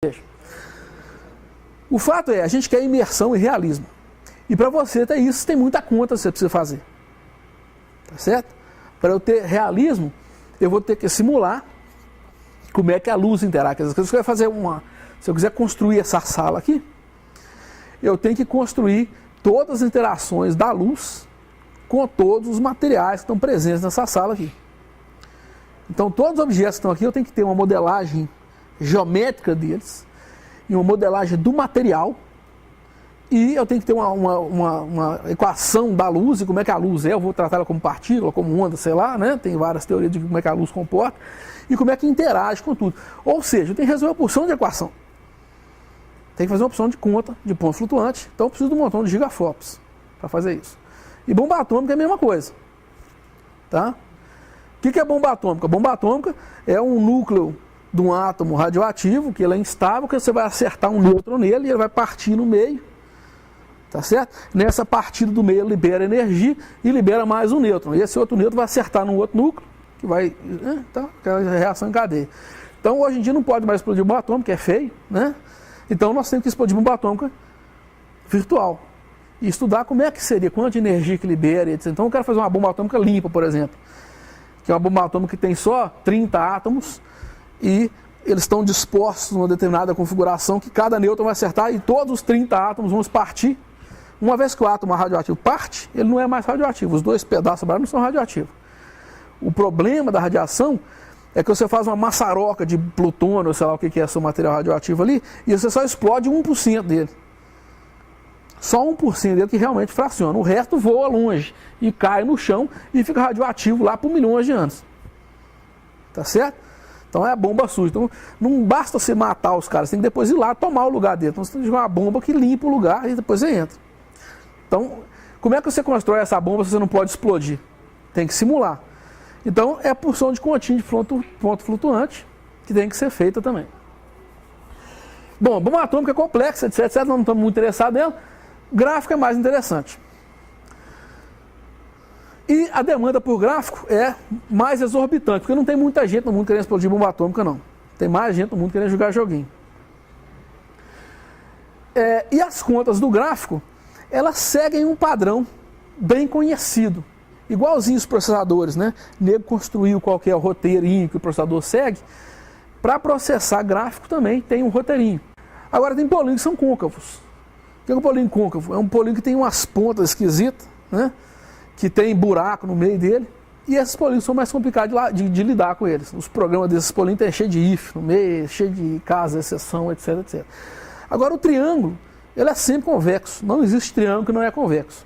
Veja. O fato é, a gente quer imersão e realismo. E para você ter isso, tem muita conta que você precisa fazer. Tá certo? Para eu ter realismo, eu vou ter que simular como é que a luz interage. Se eu fazer se eu quiser construir essa sala aqui, eu tenho que construir todas as interações da luz com todos os materiais que estão presentes nessa sala aqui. Então todos os objetos que estão aqui, eu tenho que ter uma modelagem geométrica deles, e uma modelagem do material, e eu tenho que ter uma equação da luz, e como é que a luz é, eu vou tratar ela como partícula, como onda, sei lá, né? Tem várias teorias de como é que a luz comporta, e como é que interage com tudo. Ou seja, eu tenho que resolver uma porção de equação. Tem que fazer uma opção de conta de ponto flutuante, então eu preciso de um montão de gigaflops para fazer isso. E bomba atômica é a mesma coisa. Tá? O que é bomba atômica? Bomba atômica é um núcleo de um átomo radioativo, que ele é instável, que você vai acertar um nêutron nele e ele vai partir no meio. Tá certo? Nessa partida do meio ele libera energia e libera mais um nêutron. E esse outro nêutron vai acertar num outro núcleo, que vai... Então, aquela reação em cadeia. Então, hoje em dia não pode mais explodir bomba atômica, é feio, né? Então, nós temos que explodir bomba atômica virtual. E estudar como é que seria, quanta energia que libera, etc. Então, eu quero fazer uma bomba atômica limpa, por exemplo. Que é uma bomba atômica que tem só 30 átomos e eles estão dispostos numa determinada configuração que cada nêutron vai acertar e todos os 30 átomos vão partir. Uma vez que o átomo radioativo parte, ele não é mais radioativo. Os dois pedaços sobrados não são radioativos. O problema da radiação é que você faz uma maçaroca de plutônio, sei lá o que é seu material radioativo ali, e você só explode 1% dele. Só 1% dele que realmente fraciona. O resto voa longe e cai no chão e fica radioativo lá por milhões de anos. Tá certo? Então é a bomba suja. Então não basta você matar os caras, você tem que depois ir lá tomar o lugar dele. Então você tem que jogar uma bomba que limpa o lugar e depois você entra. Então, como é que você constrói essa bomba se você não pode explodir? Tem que simular. Então é a porção de continha de ponto flutuante que tem que ser feita também. Bom, bomba atômica é complexa, etc. Nós não estamos muito interessados nela. Gráfico é mais interessante. E a demanda por gráfico é mais exorbitante, porque não tem muita gente no mundo querendo explodir bomba atômica, não. Tem mais gente no mundo querendo jogar joguinho. E as contas do gráfico, elas seguem um padrão bem conhecido. Igualzinho os processadores, né? O nego construiu qualquer roteirinho que o processador segue. Para processar gráfico também tem um roteirinho. Agora tem polígonos que são côncavos. O que é um polígono côncavo? É um polígono que tem umas pontas esquisitas, né? Que tem buraco no meio dele. E esses polígonos são mais complicados de lidar com eles. Os programas desses polígonos têm cheio de if no meio, cheio de caso, exceção, etc, etc. Agora o triângulo, ele é sempre convexo. Não existe triângulo que não é convexo.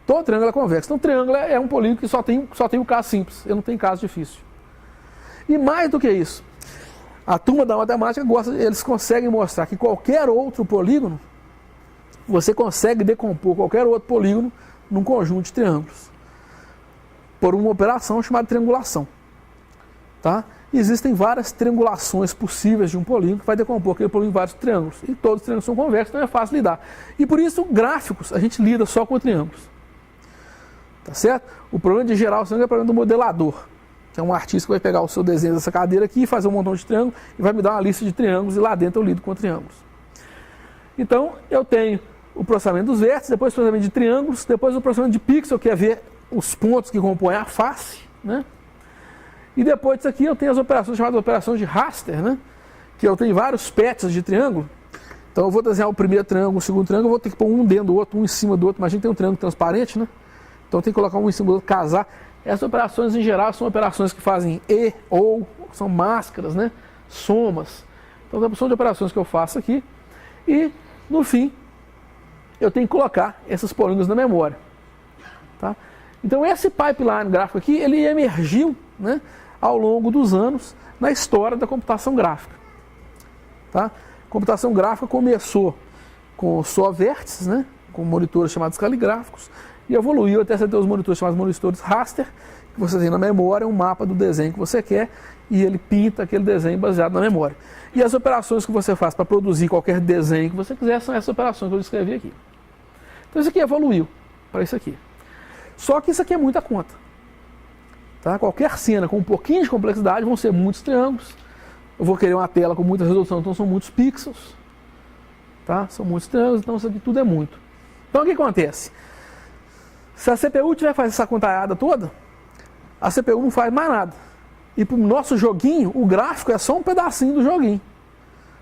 Todo triângulo é convexo. Então o triângulo é um polígono que só tem o caso simples, ele não tem caso difícil. E mais do que isso, a turma da matemática eles conseguem mostrar que qualquer outro polígono, você consegue decompor qualquer outro polígono num conjunto de triângulos, por uma operação chamada triangulação. Tá? Existem várias triangulações possíveis de um polígono que vai decompor aquele polígono em vários triângulos. E todos os triângulos são convexos, então é fácil lidar. E por isso, gráficos, a gente lida só com triângulos. Tá certo? O problema de geral é o problema do modelador, que é um artista que vai pegar o seu desenho dessa cadeira aqui, fazer um montão de triângulos e vai me dar uma lista de triângulos e lá dentro eu lido com triângulos. Então, eu tenho o processamento dos vértices, depois o processamento de triângulos, depois o processamento de pixel, que é ver os pontos que compõem a face, né? E depois disso aqui eu tenho as operações chamadas operações de raster, né? Que eu tenho vários patches de triângulo. Então eu vou desenhar o primeiro triângulo, o segundo triângulo, eu vou ter que pôr um dentro do outro, um em cima do outro. Imagina que tem um triângulo transparente, né? Então eu tenho que colocar um em cima do outro, casar. Essas operações em geral são operações que fazem ou, são máscaras, né? Somas. Então é a opção de operações que eu faço aqui. E no fim, eu tenho que colocar esses polígonos na memória. Tá? Então esse pipeline gráfico aqui, ele emergiu, né, ao longo dos anos na história da computação gráfica. Tá? A computação gráfica começou com só vértices, né, com monitores chamados caligráficos, e evoluiu até você ter os monitores chamados monitores raster, que você tem na memória um mapa do desenho que você quer, e ele pinta aquele desenho baseado na memória. E as operações que você faz para produzir qualquer desenho que você quiser são essas operações que eu descrevi aqui. Então isso aqui evoluiu para isso aqui. Só que isso aqui é muita conta. Tá? Qualquer cena com um pouquinho de complexidade vão ser muitos triângulos, eu vou querer uma tela com muita resolução, então são muitos pixels, tá? São muitos triângulos, então isso aqui tudo é muito. Então o que acontece? Se a CPU tiver que fazer essa contalhada toda, a CPU não faz mais nada. E para o nosso joguinho, o gráfico é só um pedacinho do joguinho.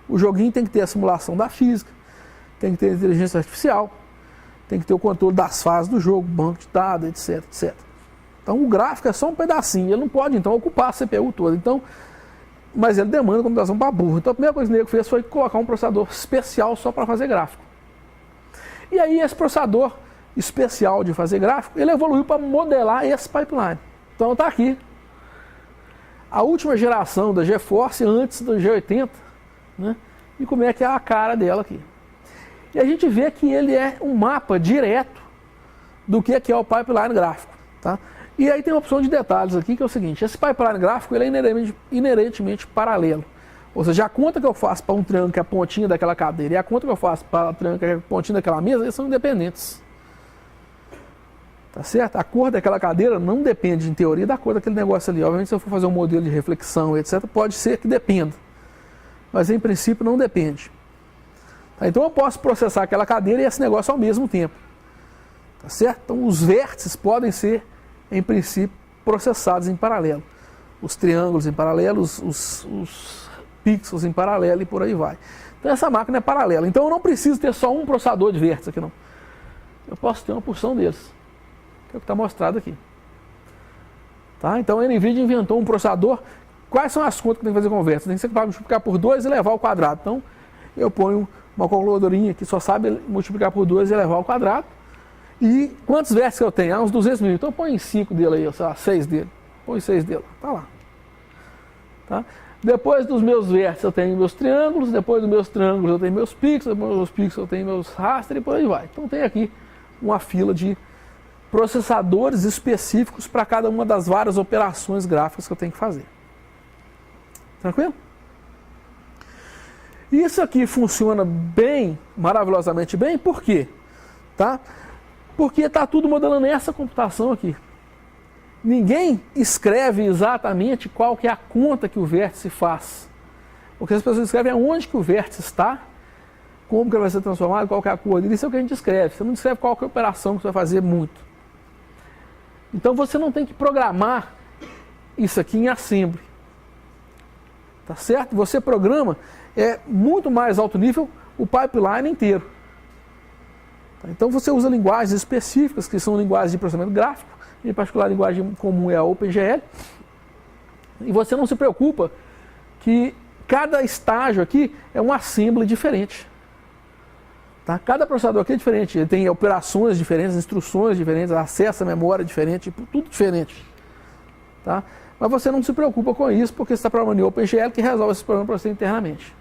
O joguinho tem que ter a simulação da física, tem que ter a inteligência artificial, tem que ter o controle das fases do jogo, banco de dados, etc, etc. Então o gráfico é só um pedacinho, ele não pode então ocupar a CPU toda. Então, mas ele demanda computação para burro. Então a primeira coisa que o nego fez foi colocar um processador especial só para fazer gráfico. E aí esse processador especial de fazer gráfico, ele evoluiu para modelar esse pipeline. Então está aqui a última geração da GeForce antes do G80, né? E como é que é a cara dela aqui. E a gente vê que ele é um mapa direto do que é o pipeline gráfico, tá? E aí tem uma opção de detalhes aqui que é o seguinte: esse pipeline gráfico ele é inerentemente paralelo. Ou seja, a conta que eu faço para um triângulo que é a pontinha daquela cadeira e a conta que eu faço para o triângulo que é a pontinha daquela mesa, eles são independentes. Tá certo? A cor daquela cadeira não depende, em teoria, da cor daquele negócio ali. Obviamente, se eu for fazer um modelo de reflexão, etc., pode ser que dependa. Mas, em princípio, não depende. Tá? Então, eu posso processar aquela cadeira e esse negócio ao mesmo tempo. Tá certo? Então, os vértices podem ser, em princípio, processados em paralelo. Os triângulos em paralelo, os pixels em paralelo e por aí vai. Então, essa máquina é paralela. Então, eu não preciso ter só um processador de vértices aqui, não. Eu posso ter uma porção deles. Que é o que está mostrado aqui. Tá? Então a NVIDIA inventou um processador. Quais são as contas que tem que fazer com o vértice? Tem que ser capaz de multiplicar por 2 e elevar ao quadrado. Então eu ponho uma calculadorinha que só sabe multiplicar por 2 e elevar ao quadrado. E quantos vértices eu tenho? Uns 200 mil. Então põe 5 dele aí, sei lá, 6 dele. Põe 6 dele. Tá lá. Tá? Depois dos meus vértices eu tenho meus triângulos. Depois dos meus triângulos eu tenho meus pixels. Depois dos meus pixels eu tenho meus rastros e por aí vai. Então tem aqui uma fila de processadores específicos para cada uma das várias operações gráficas que eu tenho que fazer. Tranquilo? Isso aqui funciona bem, maravilhosamente bem, por quê? Tá? Porque está tudo modelando essa computação aqui. Ninguém escreve exatamente qual que é a conta que o vértice faz. Porque as pessoas escrevem onde que o vértice está, como que ele vai ser transformado, qual que é a cor dele. Isso é o que a gente escreve. Você não escreve qual que é a operação que você vai fazer muito. Então você não tem que programar isso aqui em assembly. Tá certo? Você programa muito mais alto nível o pipeline inteiro. Tá? Então você usa linguagens específicas, que são linguagens de processamento gráfico, em particular a linguagem comum é a OpenGL, e você não se preocupa que cada estágio aqui é um assembly diferente. Tá? Cada processador aqui é diferente, ele tem operações diferentes, instruções diferentes, acesso à memória diferente, tudo diferente. Tá? Mas você não se preocupa com isso, porque você está programando em OpenGL que resolve esse problema para você internamente.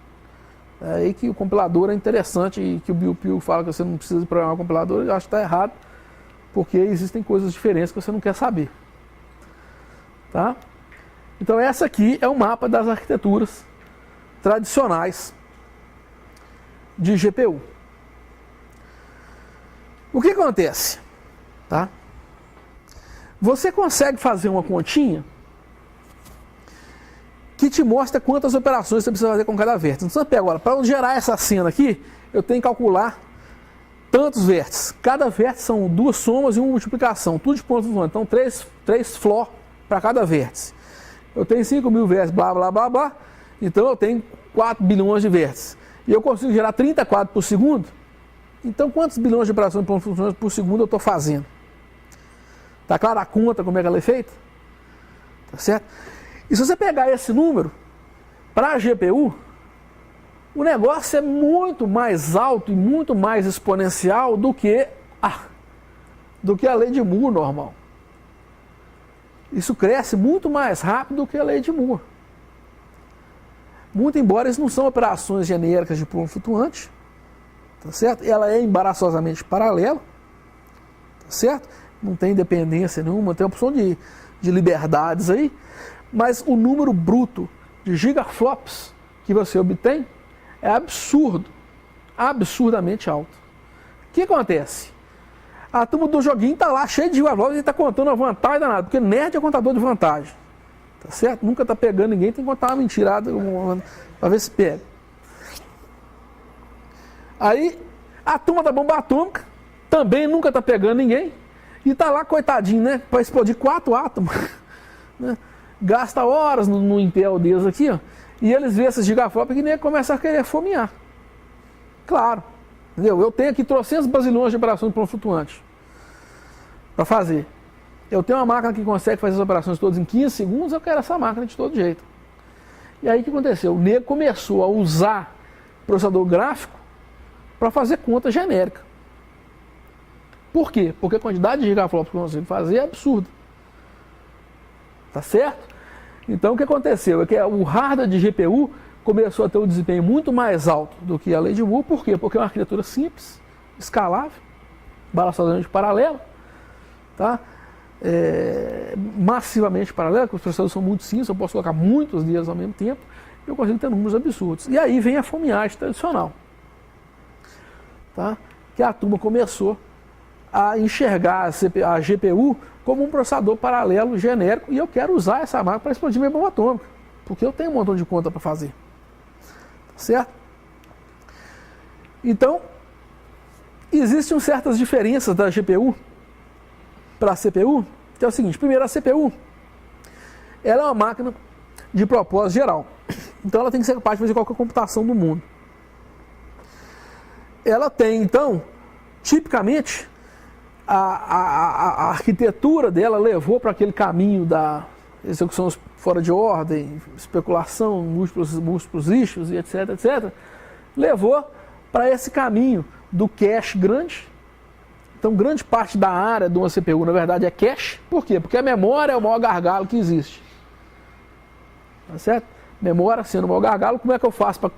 É aí que o compilador é interessante e que o Bill Pugh fala que você não precisa programar um compilador, eu acho que está errado, porque existem coisas diferentes que você não quer saber. Tá? Então essa aqui é o mapa das arquiteturas tradicionais de GPU. O que acontece? Tá? Você consegue fazer uma continha que te mostra quantas operações você precisa fazer com cada vértice. Então você pega agora, para gerar essa cena aqui, eu tenho que calcular tantos vértices. Cada vértice são 2 somas e uma multiplicação, tudo de pontos flutuantes. Então 3 floor para cada vértice. Eu tenho 5.000 vértices, blá, blá, blá, blá. Então eu tenho 4 bilhões de vértices. E eu consigo gerar 34 por segundo. Então, quantos bilhões de operações por segundo eu estou fazendo? Está claro a conta, como é que ela é feita? Tá certo? E se você pegar esse número, para a GPU, o negócio é muito mais alto e muito mais exponencial do que a lei de Moore normal. Isso cresce muito mais rápido do que a lei de Moore. Muito embora isso não são operações genéricas de ponto flutuante, tá certo? Ela é embaraçosamente paralela, tá certo? Não tem dependência nenhuma, tem opção de liberdades aí, mas o número bruto de gigaflops que você obtém é absurdo, absurdamente alto. O que acontece? A turma do joguinho está lá cheia de gigaflops e está contando a vantagem danada, porque nerd é contador de vantagem. Tá certo? Nunca está pegando ninguém, tem que contar uma mentirada para ver se pega. Aí, a turma da bomba atômica também nunca está pegando ninguém. E está lá, coitadinho, né? Para explodir 4 átomos. Né? Gasta horas no Intel deles aqui, ó. E eles veem esses gigaflops e nem começam a querer fomear. Claro. Entendeu? Eu tenho aqui 300 bazilhões de operações de plano flutuante para fazer. Eu tenho uma máquina que consegue fazer as operações todas em 15 segundos, eu quero essa máquina de todo jeito. E aí o que aconteceu? O nego começou a usar processador gráfico para fazer conta genérica. Por quê? Porque a quantidade de gigaflops que eu consigo fazer é absurda. Tá certo? Então o que aconteceu? É que o hardware de GPU começou a ter um desempenho muito mais alto do que a lei de Moore. Por quê? Porque é uma arquitetura simples, escalável, balançadoramente paralela, tá? Massivamente paralela, porque os processadores são muito simples, eu posso colocar muitos deles ao mesmo tempo, e eu consigo ter números absurdos. E aí vem a fomeagem tradicional, tá? Que a turma começou a enxergar a GPU como um processador paralelo genérico, e eu quero usar essa máquina para explodir minha bomba atômica, porque eu tenho um montão de conta para fazer. Certo? Então, existem certas diferenças da GPU para a CPU, que é o seguinte: primeiro, a CPU ela é uma máquina de propósito geral, então ela tem que ser capaz de fazer qualquer computação do mundo. Ela tem, então, tipicamente, a arquitetura dela levou para aquele caminho da execução fora de ordem, especulação, múltiplos issues e etc, etc, levou para esse caminho do cache grande. Então, grande parte da área de uma CPU, na verdade, é cache. Por quê? Porque a memória é o maior gargalo que existe. Tá certo? Memória sendo o maior gargalo, como é que eu faço para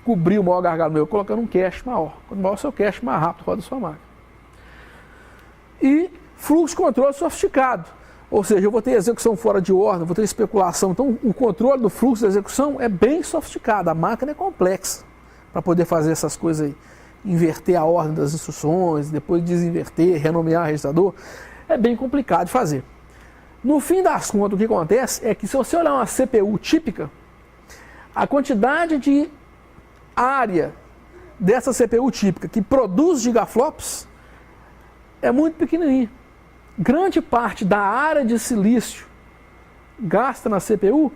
cobrir o maior gargalo meu? Colocando um cache maior. Quanto maior o seu cache, mais rápido roda a sua máquina. E fluxo de controle sofisticado. Ou seja, eu vou ter execução fora de ordem, vou ter especulação. Então, o controle do fluxo da execução é bem sofisticado. A máquina é complexa para poder fazer essas coisas aí. Inverter a ordem das instruções, depois desinverter, renomear o registrador. É bem complicado de fazer. No fim das contas, o que acontece é que se você olhar uma CPU típica, a quantidade de área dessa CPU típica que produz gigaflops é muito pequenininha. Grande parte da área de silício gasta na CPU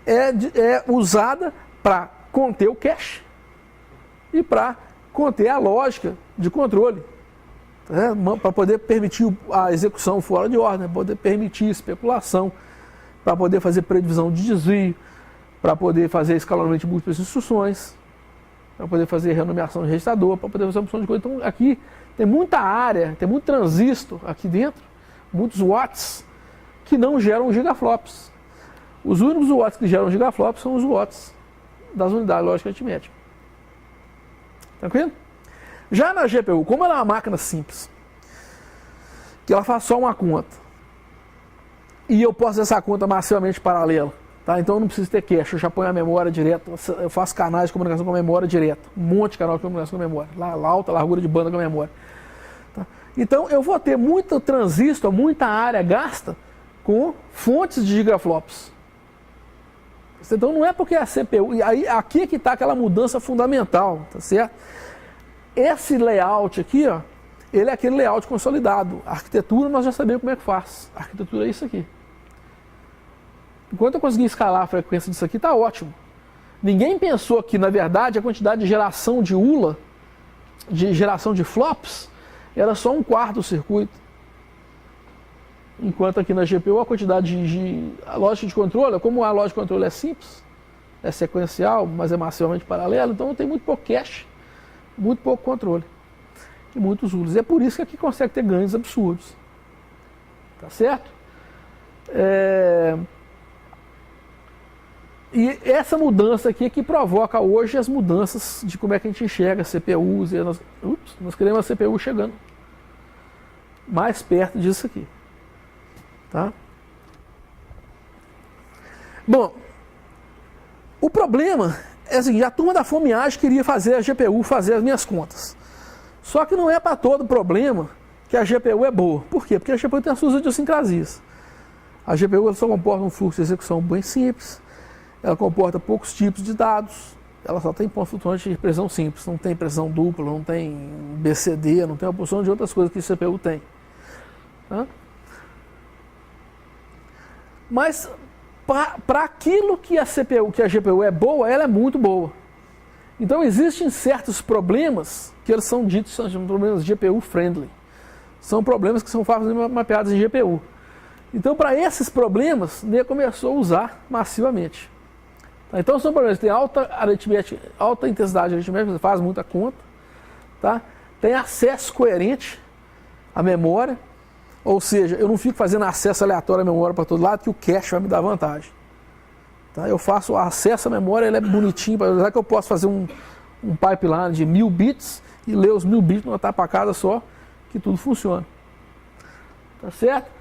é usada para conter o cache e para conter a lógica de controle, né? Para poder permitir a execução fora de ordem, para poder permitir especulação, para poder fazer previsão de desvio, para poder fazer escalonamento de múltiplas instruções, para poder fazer renomeação de registrador, para poder fazer uma opção de coisa. Então aqui tem muita área, tem muito transistor aqui dentro, muitos watts que não geram gigaflops. Os únicos watts que geram gigaflops são os watts das unidades lógicas aritméticas. Tranquilo? Já na GPU, como ela é uma máquina simples, que ela faz só uma conta, e eu posso fazer essa conta massivamente paralela, tá? Então eu não preciso ter cache, eu já ponho a memória direto, eu faço canais de comunicação com a memória direto, um monte de canal de comunicação com a memória, lá alta largura de banda com a memória. Tá? Então eu vou ter muito transistor, muita área gasta com fontes de gigaflops. Então não é porque a CPU, e aí aqui é que está aquela mudança fundamental, tá certo? Esse layout aqui, ó, ele é aquele layout consolidado. A arquitetura nós já sabemos como é que faz. A arquitetura é isso aqui. Enquanto eu conseguir escalar a frequência disso aqui, está ótimo. Ninguém pensou que, na verdade, a quantidade de geração de ULA, de geração de flops, era só 1/4 do circuito. Enquanto aqui na GPU a quantidade a lógica de controle, como a lógica de controle é simples, é sequencial, mas é massivamente paralelo, então tem muito pouco cache, muito pouco controle e muitos ULAs. É por isso que aqui consegue ter ganhos absurdos. Tá certo? E essa mudança aqui é que provoca hoje as mudanças de como é que a gente enxerga CPUs. E nós queremos a CPU chegando mais perto disso aqui. Tá? Bom, o problema é o seguinte: a turma da fomeagem queria fazer a GPU fazer as minhas contas. Só que não é para todo problema que a GPU é boa. Por quê? Porque a GPU tem as suas idiosincrasias. A GPU ela só comporta um fluxo de execução bem simples, ela comporta poucos tipos de dados, ela só tem ponto flutuante de pressão simples, não tem pressão dupla, não tem BCD, não tem uma porção de outras coisas que a CPU tem. Tá? Mas para aquilo que a GPU é boa, ela é muito boa. Então existem certos problemas que eles são ditos, são problemas GPU friendly. São problemas que são facilmente mapeados em GPU. Então para esses problemas, NEA começou a usar massivamente. Então são problemas que têm alta intensidade aritmética, você faz muita conta, tá? Tem acesso coerente à memória, ou seja, eu não fico fazendo acesso aleatório à memória para todo lado, que o cache vai me dar vantagem. Tá? Eu faço acesso à memória, ele é bonitinho, já que eu posso fazer um pipeline de 1000 bits e ler os 1000 bits numa tapa cada só, que tudo funciona. Tá certo?